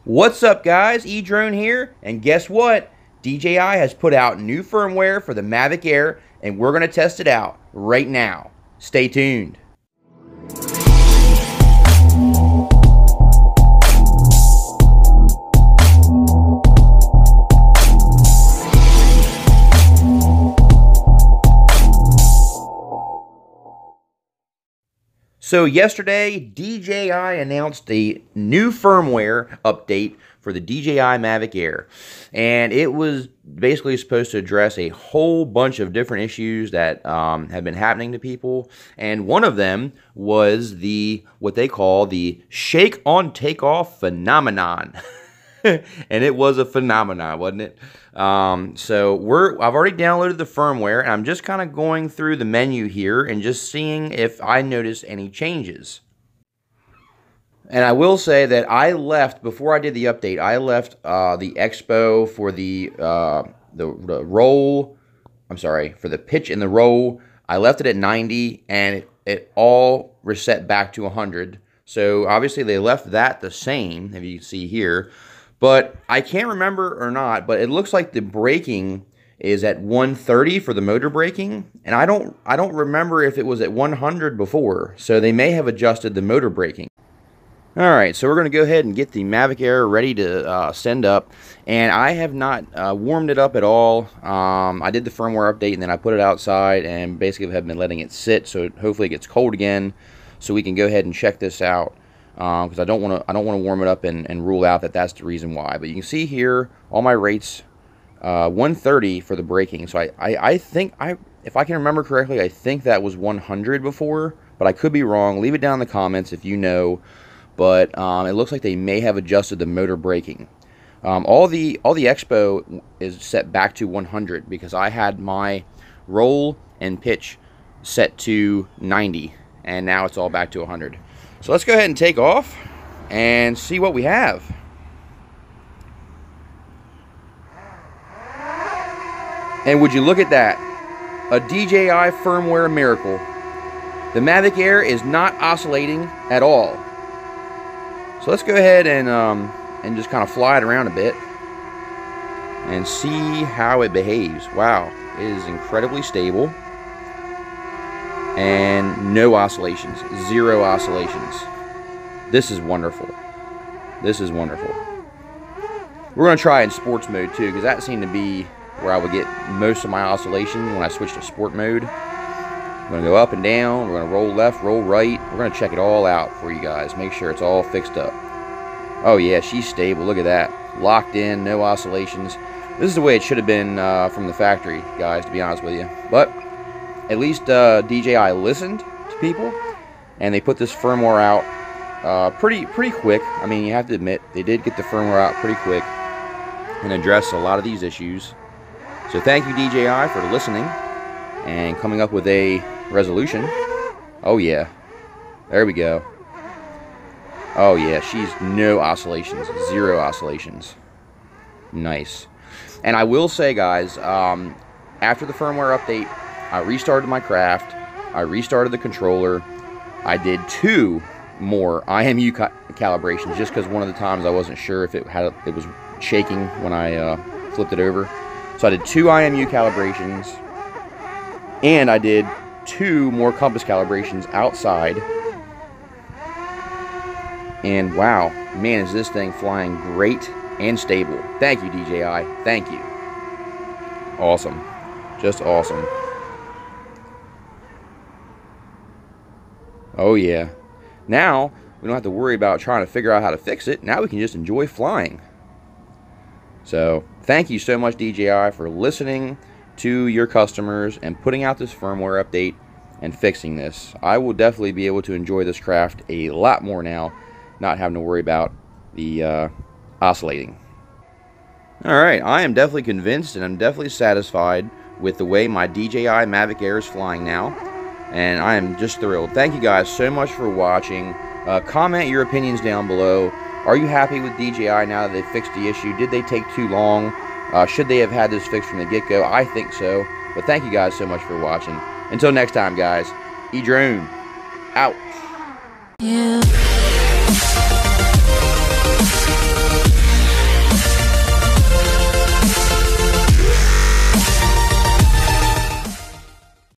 What's up guys, edrone here, and guess what? DJI has put out new firmware for the Mavic Air, and we're going to test it out right now. Stay tuned. So yesterday, DJI announced a new firmware update for the DJI Mavic Air, and it was basically supposed to address a whole bunch of different issues that have been happening to people, and one of them was what they call the shake on takeoff phenomenon. And it was a phenomenon, wasn't it? So I've already downloaded the firmware, and I'm just kind of going through the menu here and just seeing if I noticed any changes. And I will say that I left, before I did the update, I left the expo for the roll, I'm sorry, for the pitch and the roll, I left it at 90, and it all reset back to 100. So obviously they left that the same, if you can see here. But I can't remember or not, but it looks like the braking is at 130 for the motor braking, and I don't remember if it was at 100 before, so they may have adjusted the motor braking. All right, so we're going to go ahead and get the Mavic Air ready to send up, and I have not warmed it up at all. I did the firmware update, and then I put it outside, and basically have been letting it sit, so hopefully it gets cold again, so we can go ahead and check this out. Because I don't want to warm it up and rule out that that's the reason why. But you can see here all my rates, 130 for the braking. So I think if I can remember correctly, I think that was 100 before, but I could be wrong. Leave it down in the comments if you know. But it looks like they may have adjusted the motor braking. All the expo is set back to 100 because I had my roll and pitch set to 90, and now it's all back to 100. So let's go ahead and take off and see what we have. And would you look at that? A DJI firmware miracle. The Mavic Air is not oscillating at all. So let's go ahead and just kind of fly it around a bit and see how it behaves. Wow, it is incredibly stable. And no oscillations, 0 oscillations. This is wonderful. This is wonderful. We're going to try in sports mode too, because that seemed to be where I would get most of my oscillation when I switched to sport mode. We're going to go up and down. We're going to roll left, roll right. We're going to check it all out for you guys. Make sure it's all fixed up. Oh yeah, she's stable. Look at that. Locked in, no oscillations. This is the way it should have been from the factory, guys, to be honest with you. But at least DJI listened to people, and they put this firmware out pretty quick. I mean, you have to admit, they did get the firmware out pretty quick and address a lot of these issues. So thank you, DJI, for listening and coming up with a resolution. Oh yeah, there we go. Oh yeah, she's no oscillations, 0 oscillations. Nice. And I will say, guys, after the firmware update, I restarted my craft, I restarted the controller, I did 2 more IMU calibrations just because one of the times I wasn't sure if it was shaking when I flipped it over. So I did 2 IMU calibrations, and I did 2 more compass calibrations outside. And wow, man, is this thing flying great and stable. Thank you, DJI. Thank you. Awesome. Just awesome. Oh yeah. Now, we don't have to worry about trying to figure out how to fix it. Now we can just enjoy flying. So, thank you so much, DJI, for listening to your customers and putting out this firmware update and fixing this. I will definitely be able to enjoy this craft a lot more now, not having to worry about the oscillating. Alright, I am definitely convinced and I'm definitely satisfied with the way my DJI Mavic Air is flying now. And I am just thrilled. Thank you guys so much for watching. Comment your opinions down below. Are you happy with DJI now that they fixed the issue? Did they take too long? Should they have had this fixed from the get-go? I think so. But thank you guys so much for watching. Until next time, guys, edrone out. Yeah.